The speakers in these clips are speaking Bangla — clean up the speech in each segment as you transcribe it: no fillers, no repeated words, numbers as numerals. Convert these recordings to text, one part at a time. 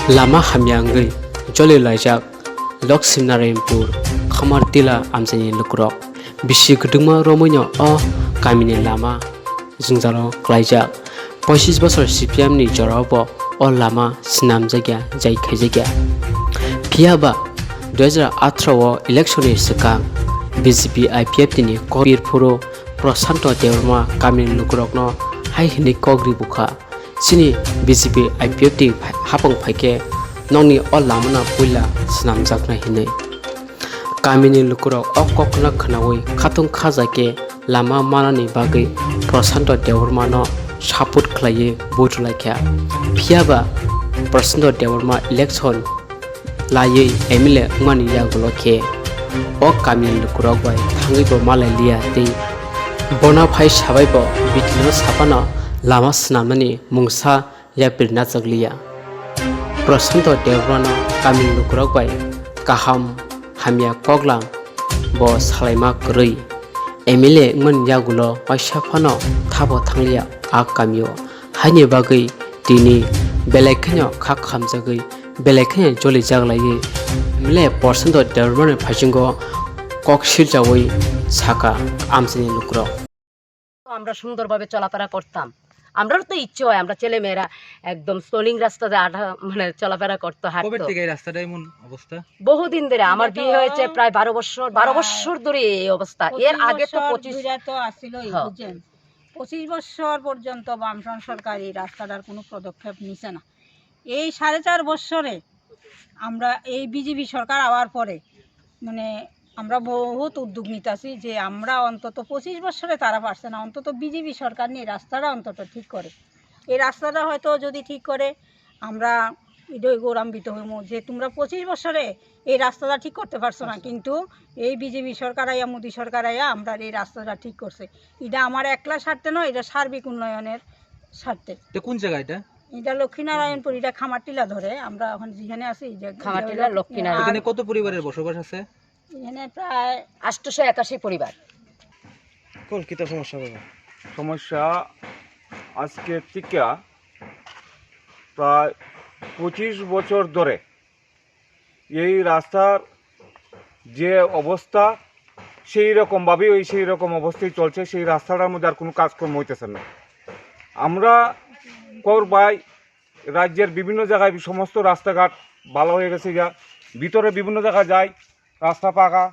Lama hamyangai jole laijak Loksim Narayanpur Khamartila amjani lukrok bisi gedungma romoino o kamini lama jungzaro klaijak 25 বছর CPM ni jorabo o lama sinam jagya jai khaijagya phiaba 2018 o election ni sikang BJP IPF ni kobir phuro Prasanto Dewarma kamini lukrokno hai hini kogri bukha sini BJP IPF ti hapang phaike nongni o lamana puila sinam jakna hinai kamini lukrok o kokna khnawi khatung khajake lama manani bagai Prasanto Dewarma no support khlaye vote laikya phiaba Prasanto Dewarma election laye MLA mani yagulo khe o kamini lukrok bai thangi bo malaliya tei bona phai sabai bo bitino sapana lama snamani mungsa yapirna chakliya Prasanto Dewarma kamini lukrok bai kaham hamya koklam bo salaima krui MLA mon yagulo paisafano thabo thanglia a kamio haini bagai tini belekhanyo khak khamjagai belekhanyo joli jaglaye MLA Prasanto Dewarma phajingo kokshil jawoi saka amsini lukrok আমরা সুন্দরভাবে চলাফেরা করতাম আমরাও তো ইচ্ছে হয় আমরা ছেলে মেয়েরা একদম স্টোলিং রাস্তাতে মানে চলাফেরা করতে হাঁটতো কবে থেকে এই রাস্তাটা এমন অবস্থা বহুদিন ধরে আমার বিয়ে হয়েছে প্রায় 12 বছর ধরে এই অবস্থা এর আগে তো 25 তো আসছিলই বুঝছেন 25 বছর পর্যন্ত বামফ্রন্ট সরকার এই রাস্তাটার কোনো পদক্ষেপ নিছে না এই 4.5 বছরে আমরা এই বিজেপি সরকার আওয়ার পরে মানে আমরা বহুত উদ্যোগ নিতেছি যে আমরা অন্তত 25 বছরে তারা পারছে না অন্তত বিজেপি সরকার নিয়ে রাস্তাটা অন্তত ঠিক করে এই রাস্তাটা হয়তো যদি ঠিক করে আমরা এটাই গৌরবান্বিত হইব যে তোমরা 25 বছরে এই রাস্তাটা ঠিক করতে পারছো না কিন্তু এই বিজেপি সরকার আইয়া মোদী সরকার আইয়া আমরা এই রাস্তাটা ঠিক করছে এটা আমার একলা স্বার্থে নয় এটা সার্বিক উন্নয়নের স্বার্থে তো কোন জায়গা এটা এটা লক্ষ্মীনারায়ণপুর এটা খামারটিলা ধরে আমরা এখন যেখানে আছি যে খামারটিলা লক্ষ্মীনারায়ণ এখানে কত পরিবারের বসবাস আছে এখানে প্রায় 881 পরিবার কলকাতা সমস্যা বাবা সমস্যা আজকে থেকে প্রায় 25 বছর ধরে এই রাস্তার যে অবস্থা সেই রকম অবস্থায় চলছে সেই রাস্তাটার মধ্যে আর কোনো কাজকর্ম হইতেছে না আমরা করবাই রাজ্যের বিভিন্ন জায়গায় সমস্ত রাস্তাঘাট ভালো হয়ে গেছে যা ভিতরে বিভিন্ন জায়গায় যায় রাস্তা পাকা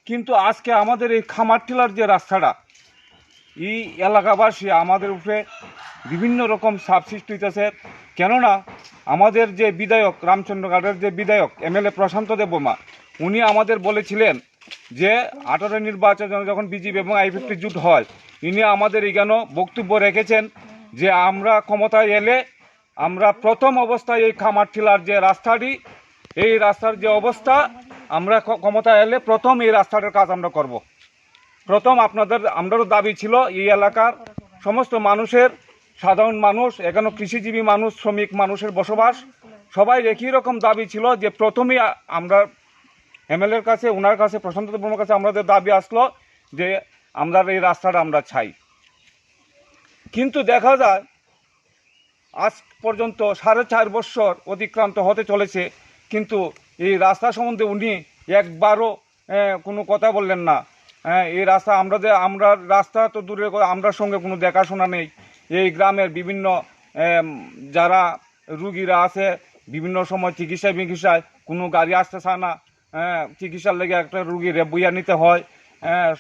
কিন্তু আজকে আমাদের এই খামারটিলার যে রাস্তাটা এই এলাকাবাসী আমাদের উপরে বিভিন্ন রকম চাপ সৃষ্টি হইতেছে কেননা আমাদের যে বিধায়ক রামচন্দ্রগড়ের যে বিধায়ক MLA প্রশান্ত দেববর্মা উনি আমাদের বলেছিলেন যে 18 নির্বাচনে যখন বিজেপি এবং IPF জোট হয় ইনি আমাদের এখানে বক্তব্য রেখেছেন যে আমরা ক্ষমতায় এলে আমরা প্রথম অবস্থায় এই খামারটিলার যে রাস্তাটি এই রাস্তার যে অবস্থা আমরা ক্ষমতায় এলে প্রথম এই রাস্তাটার কাজ আমরা করব প্রথম আমাদেরও দাবি ছিল এই এলাকার সমস্ত মানুষের সাধারণ মানুষ এখানে কৃষিজীবী মানুষ শ্রমিক মানুষের বসবাস সবাই একই রকম দাবি ছিল যে প্রথমেই আমরা MLA-র কাছে ওনার কাছে প্রশান্ত দেববর্মার কাছে আমাদের দাবি আসলো যে আমরা এই রাস্তাটা আমরা চাই কিন্তু দেখা যায় আজ পর্যন্ত 4.5 বছর অতিক্রান্ত হতে চলেছে কিন্তু এই রাস্তা সম্বন্ধে উনি একবারও কোনো কথা বললেন না এই রাস্তা আমরা রাস্তা তো দূরের কথা আমরার সঙ্গে কোনো দেখাশোনা নেই এই গ্রামের বিভিন্ন যারা রুগীরা আছে বিভিন্ন সময় চিকিৎসায় কোনো গাড়ি আসতে চায় না চিকিৎসার লেগে একটা রুগীরে বইয়া নিতে হয়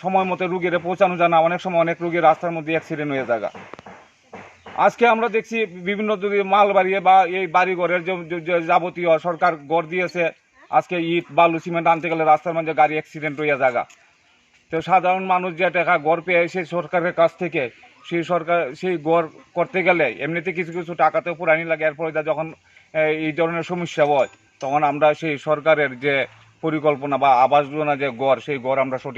সময় মতো রুগীরে পৌঁছানো যায় না অনেক সময় অনেক রুগী রাস্তার মধ্যে অ্যাক্সিডেন্ট হয়ে যায় আজকে আমরা দেখছি বিভিন্ন যদি মাল বাড়িয়ে বা এই বাড়িঘরের যে যাবতীয় সরকার গড় দিয়েছে আজকে ইট বালু সিমেন্ট আনতে গেলে রাস্তার মধ্যে গাড়ি অ্যাক্সিডেন্ট হয়ে জায়গা তো সাধারণ মানুষ যে টাকা গড় পেয়ে সেই সরকারের কাছ থেকে সেই গড় করতে গেলে এমনিতে কিছু টাকাতেও পুরানি লাগে এরপরে যখন এই ধরনের সমস্যা হয় তখন আমরা সেই সরকারের যে পরিকল্পনা বা আবাস যোজনা যে গড় সেই গড় আমরা সঠিক